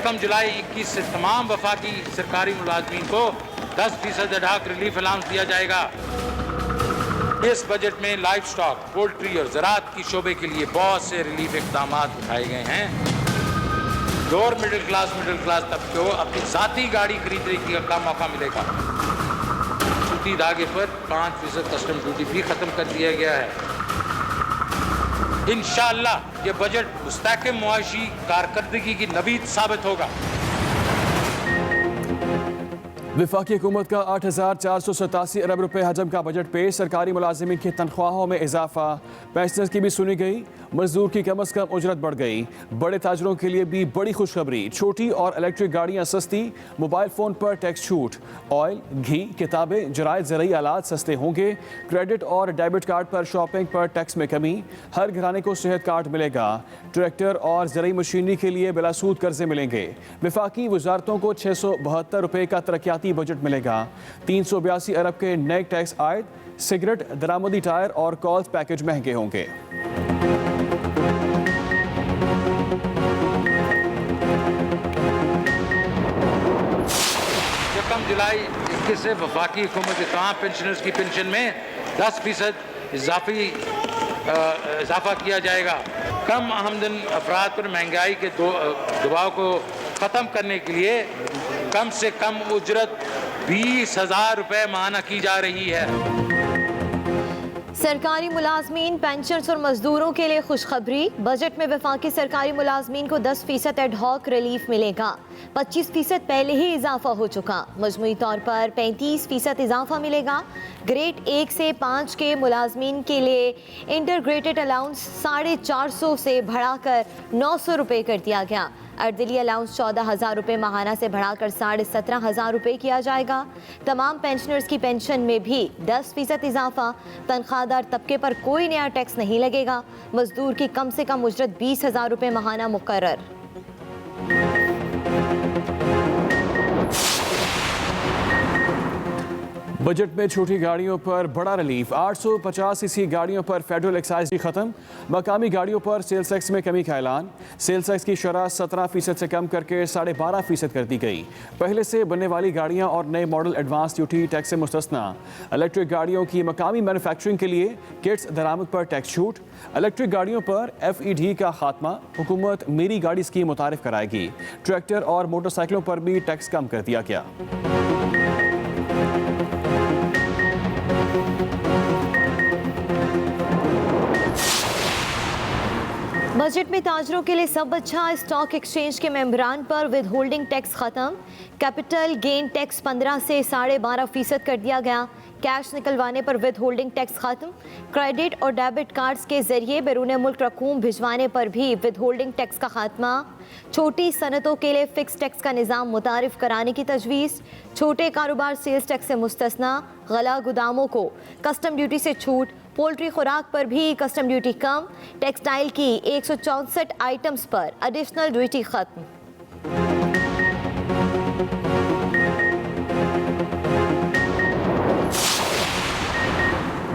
यकम जुलाई 21 से तमाम वफाकी सरकारी मुलाजमीन को 10% एडहॉक रिलीफ अलाउंस दिया जाएगा। इस बजट में लाइफ स्टॉक, पोल्ट्री और ज़राअत की शोबे के लिए बहुत से रिलीफ इक़दाम उठाए गए हैं। लोअर मिडिल क्लास तबके को अपनी ज़ाती गाड़ी खरीदने का मौका मिलेगा। सूती धागे पर 5% कस्टम ड्यूटी भी ख़त्म कर दिया गया है। इंशाअल्लाह ये बजट मुस्तहकम मुआशी कारकर्दगी की नवीद साबित होगा। वफाकी हुकूमत का 8,487 अरब रुपए हजम का बजट पेश। सरकारी मुलाजिमीन की तनख्वाहों में इजाफा, पेंशनर्स की भी सुनी गई, मजदूर की कम अज़ कम उजरत बढ़ गई। बड़े ताजरों के लिए भी बड़ी खुशखबरी, छोटी और इलेक्ट्रिक गाड़ियाँ सस्ती, मोबाइल फ़ोन पर टैक्स छूट, ऑयल, घी, किताबें, जरायद ज़रूरी आलात सस्ते होंगे। क्रेडिट और डेबिट कार्ड पर शॉपिंग पर टैक्स में कमी, हर घराने को सेहत कार्ड मिलेगा। ट्रैक्टर और ज़रूरी मशीनरी के लिए बिलासूद कर्जे मिलेंगे। वफाकी वजारतों को 672 रुपये का तरक्याती बजट मिलेगा। 382 अरब के नए टैक्स आयद, सिगरेट, दरामदी टायर और कॉल्स पैकेज महंगे होंगे। यकम जुलाई 21 से वफाकी हुकूमत के तमाम पेंशनर्स की पेंशन में 10% इजाफा किया जाएगा। कम आमदन अफराद पर महंगाई के दबाव को ख़त्म करने के लिए कम से कम उजरत 20,000 रुपये माहाना की जा रही है। सरकारी मुलाजमीन, पेंशनर्स और मजदूरों के लिए खुशखबरी। बजट में वफाकी सरकारी मुलाजमीन को 10% एडहॉक रिलीफ मिलेगा। 25% पहले ही इजाफा हो चुका। मजमूई तौर पर 35% इजाफा मिलेगा। ग्रेड 1 से 5 के मुलाजमीन के लिए इंटरग्रेटेड अलाउंस 450 से बढ़ाकर 900 रुपये कर दिया गया। अर्दली अलाउंस 14,000 रुपये माहाना से बढ़ाकर 17,500 रुपये किया जाएगा। तमाम पेंशनर्स की पेंशन में भी 10% इजाफा। तनख्वाहदार तबके पर कोई नया टैक्स नहीं लगेगा। मजदूर की कम से कम उजरत 20,000 रुपये माहाना मुकर्रर। बजट में छोटी गाड़ियों पर बड़ा रिलीफ, 850 सीसी गाड़ियों पर फेडरल एक्साइज भी खत्म। मकामी गाड़ियों पर सेल्स टैक्स में कमी का ऐलान। सेल्स टैक्स की शरह 17% से कम करके 12.5% कर दी गई। पहले से बनने वाली गाड़ियां और नए मॉडल एडवांस ड्यूटी टैक्स से मुस्तस्ना। इलेक्ट्रिक गाड़ियों की मकामी मैन्युफैक्चरिंग के लिए किट्स दरामद पर टैक्स छूट। इलेक्ट्रिक गाड़ियों पर FED का खात्मा, हुकूमत मेरी गाड़ी स्कीम मुतारिफ कराएगी। ट्रैक्टर और मोटरसाइकिलों पर भी टैक्स कम कर दिया गया। बजट में ताजरों के लिए सब अच्छा। स्टॉक एक्सचेंज के मेंबरान पर विद होल्डिंग टैक्स खत्म। कैपिटल गेन टैक्स 15 से 12.5% कर दिया गया। कैश निकलवाने पर विद होल्डिंग टैक्स खत्म। क्रेडिट और डेबिट कार्ड्स के जरिए बैरून मुल्क रकूम भिजवाने पर भी विद होल्डिंग टैक्स का खात्मा। छोटी सनतों के लिए फिक्स टैक्स का निज़ाम मुतारिफ कराने की तजवीज़। छोटे कारोबार सेल्स टैक्स से मुस्तस्ना। गला गुदामों को कस्टम ड्यूटी से छूट। पोल्ट्री खुराक पर भी कस्टम ड्यूटी कम। टेक्सटाइल की 164 आइटम्स पर एडिशनल ड्यूटी खत्म।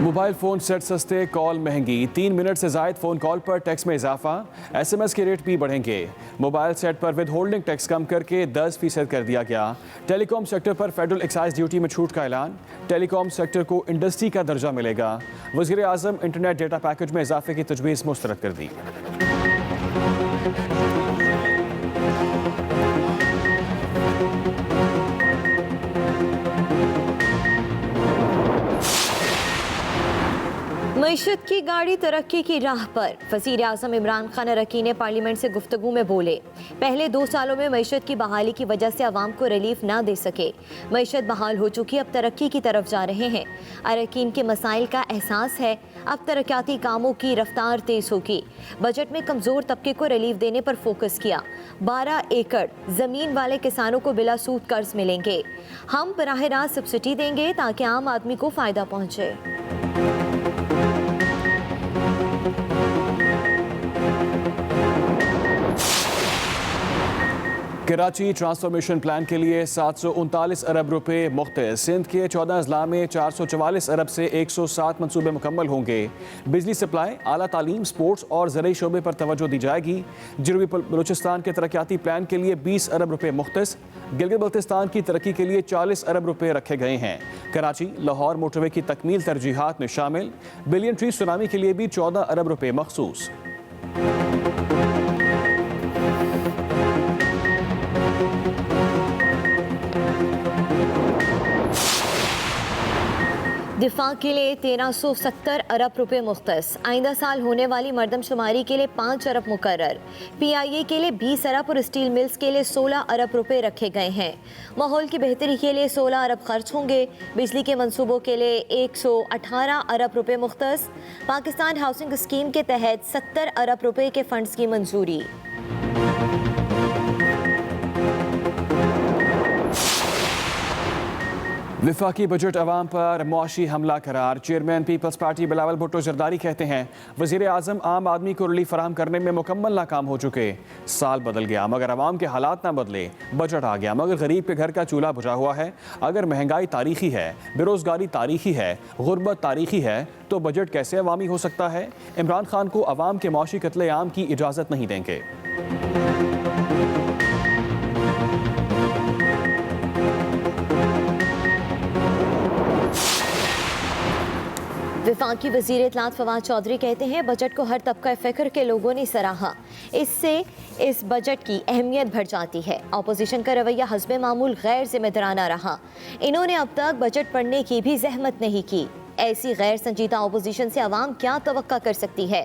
मोबाइल फ़ोन सेट सस्ते, कॉल महंगी। 3 मिनट से ज़ायद फ़ोन कॉल पर टैक्स में इजाफा। SMS के रेट भी बढ़ेंगे। मोबाइल सेट पर विद होल्डिंग टैक्स कम करके 10% कर दिया गया। टेलीकॉम सेक्टर पर फेडरल एक्साइज ड्यूटी में छूट का ऐलान। टेलीकॉम सेक्टर को इंडस्ट्री का दर्जा मिलेगा। वज़ीर आज़म इंटरनेट डेटा पैकेज में इजाफे की तजवीज़ मुस्तरद कर दी। मईशत की गाड़ी तरक्की की राह पर। वज़ीर आज़म इमरान खान अरकान ने पार्लियामेंट से गुफ्तगू में बोले, पहले 2 सालों में मईशत की बहाली की वजह से आवाम को रिलीफ ना दे सके। मईशत बहाल हो चुकी, अब तरक्की की तरफ जा रहे हैं। अरकान के मसाइल का एहसास है, अब तरक्याती कामों की रफ्तार तेज होगी। बजट में कमज़ोर तबके को रिलीफ देने पर फोकस किया। 12 एकड़ ज़मीन वाले किसानों को बिला सूद कर्ज मिलेंगे। हम बराह रास्त सब्सिडी देंगे ताकि आम आदमी को फ़ायदा पहुँचे। कराची ट्रांसफॉर्मेशन प्लान के लिए 739 अरब रुपए मुख्तस। सिंध के 14 अजला में 444 अरब से 107 मनसूबे मुकम्मल होंगे। बिजली सप्लाई, आला तालीम, स्पोर्ट्स और ज़रूरी शोबे पर तवज्जो दी जाएगी। जनूबी बलूचिस्तान के तरक्याती प्लान के लिए 20 अरब रुपए मुख्तस। गिलगित बल्तिस्तान की तरक्की के लिए 40 अरब रुपए रखे गए हैं। कराची लाहौर मोटरवे की तकमील तरजीहात में शामिल। बिलियन ट्री सुनामी के लिए भी 14 अरब रुपए मखसूस। दिफा के लिए 1370 अरब रुपए मुख्तस। आइंदा साल होने वाली मरदमशुमारी के लिए 5 अरब मुकर्रर। PIA के लिए 20 अरब और स्टील मिल्स के लिए 16 अरब रुपए रखे गए हैं। माहौल की बेहतरी के लिए 16 अरब खर्च होंगे। बिजली के मंसूबों के लिए 118 अरब रुपए मुख्तस। पाकिस्तान हाउसिंग स्कीम के तहत 70 अरब रुपए के फंड्स की मंजूरी। विफाकी बजट अवाम पर मुआशी हमला करार। Chairman Peoples Party Bilawal Bhutto Zardari कहते हैं वज़ीर आज़म आम आदमी को रिलीफ फराहम करने में मुकम्मल नाकाम हो चुके। साल बदल गया मगर अवाम के हालात ना बदले। बजट आ गया मगर गरीब के घर का चूल्हा बुझा हुआ है। अगर महंगाई तारीखी है, बेरोज़गारी तारीखी है, गुर्बत तारीखी है तो बजट कैसे अवामी हो सकता है? इमरान खान को अवाम के मुआशी कत्ले-आम की इजाज़त नहीं देंगे। विफाकी वज़ीर इत्तलात फवाद चौधरी कहते हैं बजट को हर तबका फ़िक्र के लोगों ने सराहा। इससे इस बजट की अहमियत बढ़ जाती है। अपोजिशन का रवैया हस्बे मामूल गैर जिम्मेदाराना रहा। इन्होंने अब तक बजट पढ़ने की भी जहमत नहीं की। ऐसी गैर संजीदा अपोजिशन से अवाम क्या तवक्का कर सकती है?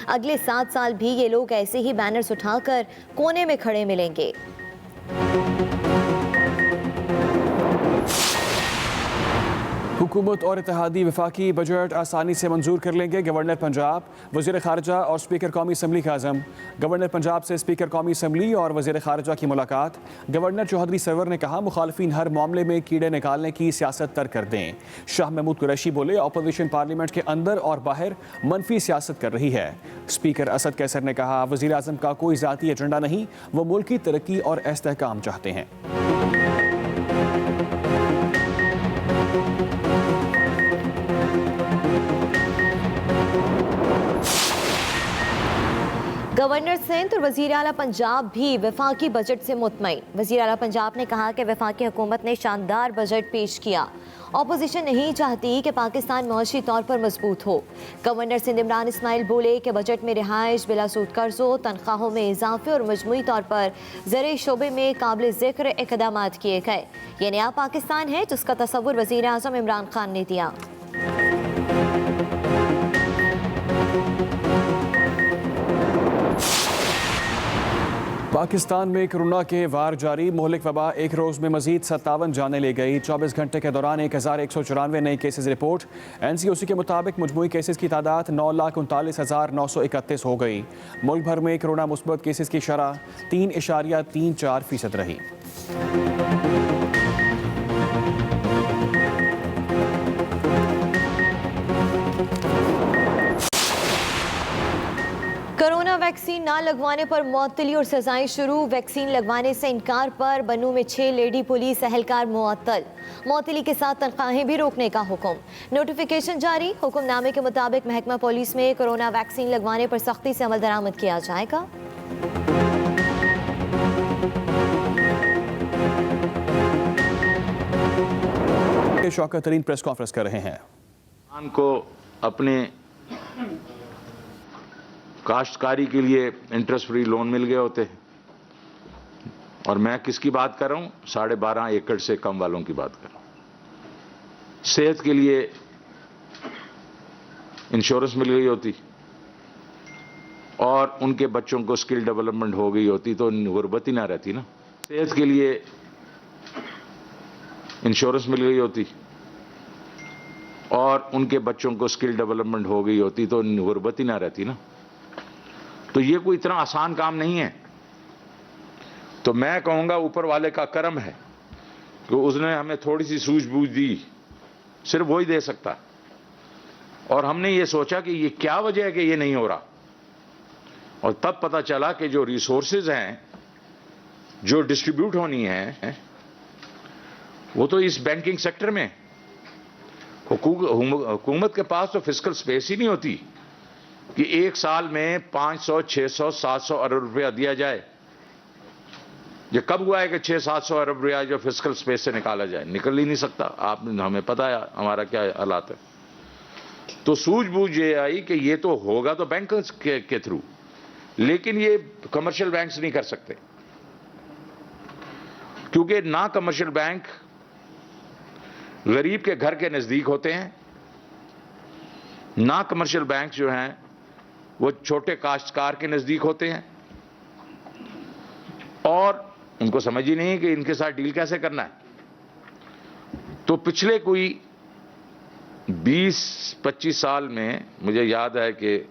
अगले 7 साल भी ये लोग ऐसे ही बैनर्स उठाकर कोने में खड़े मिलेंगे। हुकूमत और इत्तेहादी वफाकी बजट आसानी से मंजूर कर लेंगे। गवर्नर पंजाब, वज़ीर ख़ारजा और स्पीकर कौमी असम्बली का आज़म। गवर्नर पंजाब से स्पीकर कौमी असम्बली और वज़ीर ख़ारजा की मुलाकात। गवर्नर चौधरी सरवर ने कहा मुखालफिन हर मामले में कीड़े निकालने की सियासत तर्क कर दें। शाह महमूद कुरैशी बोले अपोजिशन पार्लियामेंट के अंदर और बाहर मनफी सियासत कर रही है। स्पीकर असद कैसर ने कहा वज़ीर आज़म का कोई ज़ाती एजेंडा नहीं, वो मुल्क की तरक्की और इस्तेहकाम चाहते हैं। गवर्नर सिंध और वज़ीर आला पंजाब भी वफाकी बजट से मुतमईन। वज़ीर आला पंजाब ने कहा कि वफाकी हुकूमत ने शानदार बजट पेश किया। अपोजिशन नहीं चाहती कि पाकिस्तान मुआशी तौर पर मजबूत हो। गवर्नर सिंध इमरान इस्माइल बोले कि बजट में रिहाइश, बिलासूद कर्जों, तनख्वाहों में इजाफे और मजमूई तौर पर ज़रूरी शोबे में काबिल ज़िक्र इक़दामात किए गए। ये नया पाकिस्तान है जिसका तसव्वुर वज़ीर आज़म इमरान खान ने दिया। पाकिस्तान में कोरोना के वार जारी। मोहलिक वबा एक रोज़ में मजीद 57 जानें ले गई। 24 घंटे के दौरान 1194 नए केसेस रिपोर्ट। NCOC के मुताबिक मजमूई केसेस की तादाद 9,39,931 हो गई। मुल्क भर में कोरोना मुस्बत केसेस की शरह 3.34% रही। कोरोना वैक्सीन ना लगवाने पर मुअत्तली और सजाएं शुरू। वैक्सीन लगवाने से इनकार पर बनू में 6 लेडी पुलिस एहलकार मुअत्तल। मुअत्तली के साथ तनख्वाहें भी रोकने का हुक्म। नोटिफिकेशन जारी। हुक्मनामे के मुताबिक महकमा पुलिस में कोरोना वैक्सीन लगवाने पर सख्ती से अमल दरामद किया जाएगा। शौकत तरीन प्रेस कॉन्फ्रेंस कर रहे हैं। को अपने काश्तकारी के लिए इंटरेस्ट फ्री लोन मिल गए होते हैं और मैं किसकी बात कर रहा हूं? 12.5 एकड़ से कम वालों की बात कर रहा हूं। सेहत के लिए इंश्योरेंस मिल गई होती और उनके बच्चों को स्किल डेवलपमेंट हो गई होती तो गुर्बत ही ना रहती ना। सेहत के लिए इंश्योरेंस मिल गई होती और उनके बच्चों को स्किल डेवलपमेंट हो गई होती तो गुर्बत ही ना रहती ना। तो ये कोई इतना आसान काम नहीं है। तो मैं कहूंगा ऊपर वाले का करम है कि उसने हमें थोड़ी सी सूझबूझ दी, सिर्फ वही दे सकता। और हमने ये सोचा कि ये क्या वजह है कि ये नहीं हो रहा, और तब पता चला कि जो रिसोर्सेज हैं जो डिस्ट्रीब्यूट होनी है वो तो इस बैंकिंग सेक्टर में। हुकूमत के पास तो फिस्कल स्पेस ही नहीं होती कि एक साल में 500, 600, 700 अरब रुपया दिया जाए। ये कब हुआ है कि 600-700 अरब रुपया जो फिस्कल स्पेस से निकाला जाए? निकल ही नहीं सकता। हमें पता है हमारा क्या हालात है। तो सूझबूझ ये आई कि ये तो होगा तो बैंकर्स के थ्रू, लेकिन ये कमर्शियल बैंक्स नहीं कर सकते, क्योंकि ना कमर्शियल बैंक गरीब के घर के नजदीक होते हैं, ना कमर्शियल बैंक जो हैं वो छोटे काश्तकार के नजदीक होते हैं, और उनको समझ ही नहीं कि इनके साथ डील कैसे करना है। तो पिछले कोई 20-25 साल में मुझे याद है कि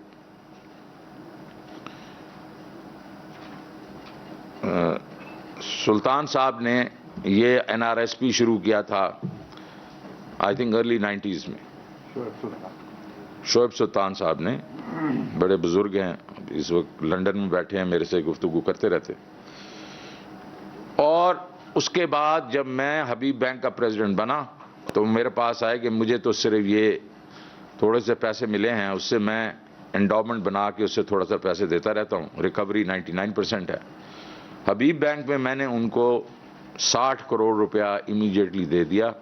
सुल्तान साहब ने ये NRSP शुरू किया था, आई थिंक अर्ली 90s में। शोएब सुल्तान साहब ने, बड़े बुजुर्ग हैं, इस वक्त लंदन में बैठे हैं, मेरे से गुफ्तगू करते रहते। और उसके बाद जब मैं हबीब बैंक का प्रेसिडेंट बना तो मेरे पास आए कि मुझे तो सिर्फ ये थोड़े से पैसे मिले हैं, उससे मैं एंडोमेंट बना के उससे थोड़ा सा पैसे देता रहता हूँ, रिकवरी 99% है। हबीब बैंक में मैंने उनको 60 करोड़ रुपया इमीडिएटली दे दिया।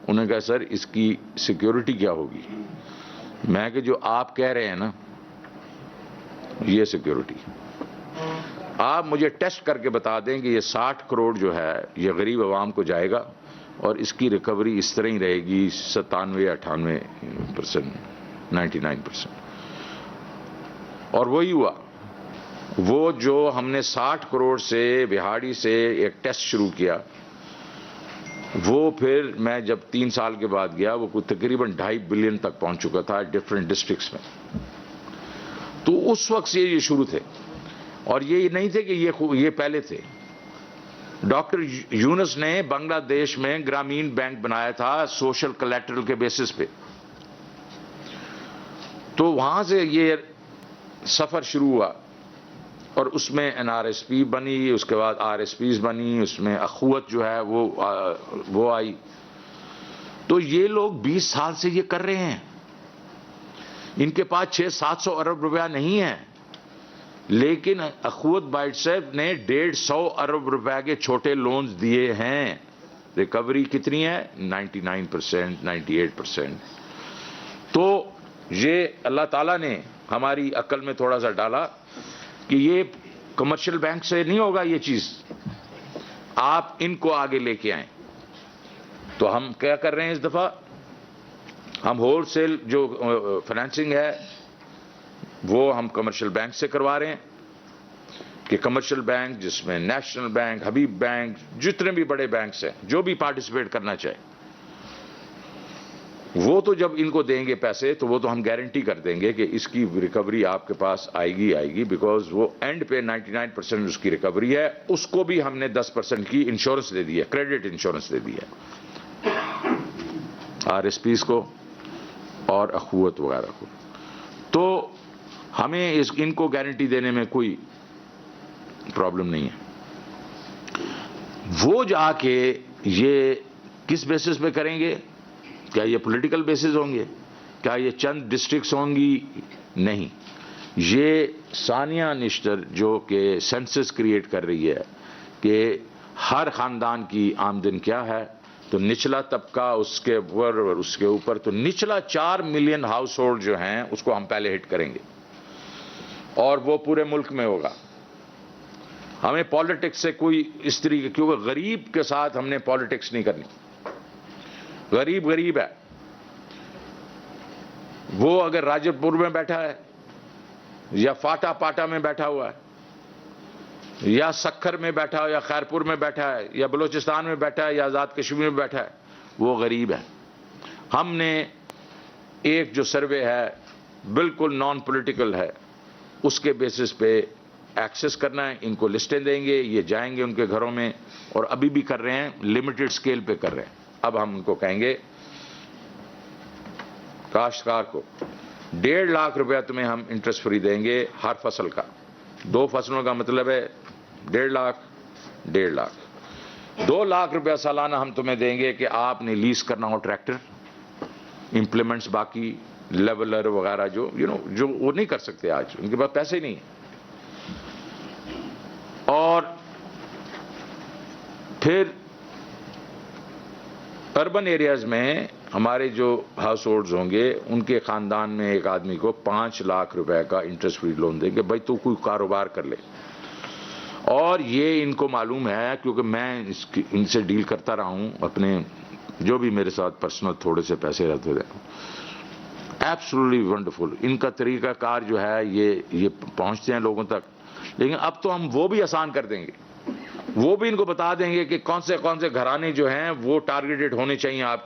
उन्होंने कहा सर इसकी सिक्योरिटी क्या होगी? मैं कि जो आप कह रहे हैं ना ये सिक्योरिटी, आप मुझे टेस्ट करके बता दें कि ये 60 करोड़ जो है ये गरीब आवाम को जाएगा और इसकी रिकवरी इस तरह ही रहेगी 97-98%, 99%। और वही हुआ। वो जो हमने 60 करोड़ से बिहाड़ी से एक टेस्ट शुरू किया, वो फिर मैं जब 3 साल के बाद गया वो तकरीबन 2.5 बिलियन तक पहुंच चुका था डिफरेंट डिस्ट्रिक्ट्स में। तो उस वक्त से ये शुरू थे, और ये नहीं थे कि ये पहले थे। डॉक्टर यूनुस ने बांग्लादेश में ग्रामीण बैंक बनाया था सोशल कोलैटरल के बेसिस पे। तो वहां से ये सफर शुरू हुआ और उसमें NRSP बनी, उसके बाद RSPs बनी, उसमें अखुवत जो है वो आई। तो ये लोग 20 साल से ये कर रहे हैं। इनके पास 600-700 अरब रुपया नहीं है, लेकिन अखुवत बाइट साहब ने 150 अरब रुपया के छोटे लोन्स दिए हैं। रिकवरी कितनी है? 99%, 98%। तो ये अल्लाह ताला ने हमारी अक्ल में थोड़ा सा डाला कि ये कमर्शियल बैंक से नहीं होगा ये चीज, आप इनको आगे लेके आए। तो हम क्या कर रहे हैं इस दफा? हम होलसेल जो फाइनेंसिंग है वो हम कमर्शियल बैंक से करवा रहे हैं कि कमर्शियल बैंक जिसमें नेशनल बैंक, हबीब बैंक, जितने भी बड़े बैंक्स हैं, जो भी पार्टिसिपेट करना चाहे, वो तो जब इनको देंगे पैसे तो वो तो हम गारंटी कर देंगे कि इसकी रिकवरी आपके पास आएगी, बिकॉज वो एंड पे 99% उसकी रिकवरी है। उसको भी हमने 10% की इंश्योरेंस दे दी है, क्रेडिट इंश्योरेंस दे दी है RSPs को और अखुवत वगैरह को। तो हमें इनको गारंटी देने में कोई प्रॉब्लम नहीं है। वो जाके ये किस बेसिस पे करेंगे? क्या ये पॉलिटिकल बेसिस होंगे? क्या ये चंद डिस्ट्रिक्ट्स होंगी? नहीं, ये सानिया निश्तर जो कि सेंसस क्रिएट कर रही है कि हर खानदान की आमदन क्या है, तो निचला तबका उसके ऊपर और उसके ऊपर, तो निचला 4 मिलियन हाउस होल्ड जो हैं उसको हम पहले हिट करेंगे और वो पूरे मुल्क में होगा। हमें पॉलिटिक्स से कोई इस तरीके, क्योंकि गरीब के साथ हमने पॉलिटिक्स नहीं करनी। गरीब गरीब है, वो अगर राजपुर में बैठा है या फाटा पाटा में बैठा हुआ है या सक्खर में बैठा है या खैरपुर में बैठा है या बलूचिस्तान में बैठा है या आज़ाद कश्मीर में बैठा है, वो गरीब है। हमने एक जो सर्वे है बिल्कुल नॉन पॉलिटिकल है, उसके बेसिस पे एक्सेस करना है। इनको लिस्टें देंगे, ये जाएंगे उनके घरों में, और अभी भी कर रहे हैं, लिमिटेड स्केल पे कर रहे हैं। अब हम उनको कहेंगे काश्तकार को 1.5 लाख रुपया तुम्हें हम इंटरेस्ट फ्री देंगे हर फसल का। 2 फसलों का मतलब है 1.5 लाख, 1.5 लाख। 2 लाख रुपया सालाना हम तुम्हें देंगे कि आपने लीज करना हो ट्रैक्टर, इंप्लीमेंट्स, बाकी लेवलर वगैरह जो जो वो नहीं कर सकते आज, उनके पास पैसे नहीं है। और फिर अर्बन एरियाज में हमारे जो हाउस होल्ड्स होंगे उनके खानदान में एक आदमी को 5 लाख रुपए का इंटरेस्ट फ्री लोन देंगे, भाई तू कोई कारोबार कर ले। और ये इनको मालूम है क्योंकि मैं इनसे डील करता रहा हूं, अपने जो भी मेरे साथ पर्सनल थोड़े से पैसे रहते थे। एब्सोल्युटली वंडरफुल इनका तरीकाकार जो है ये पहुंचते हैं लोगों तक। लेकिन अब तो हम वो भी आसान कर देंगे, वो भी इनको बता देंगे कि कौन से घराने जो हैं वो टारगेटेड होने चाहिए आपके।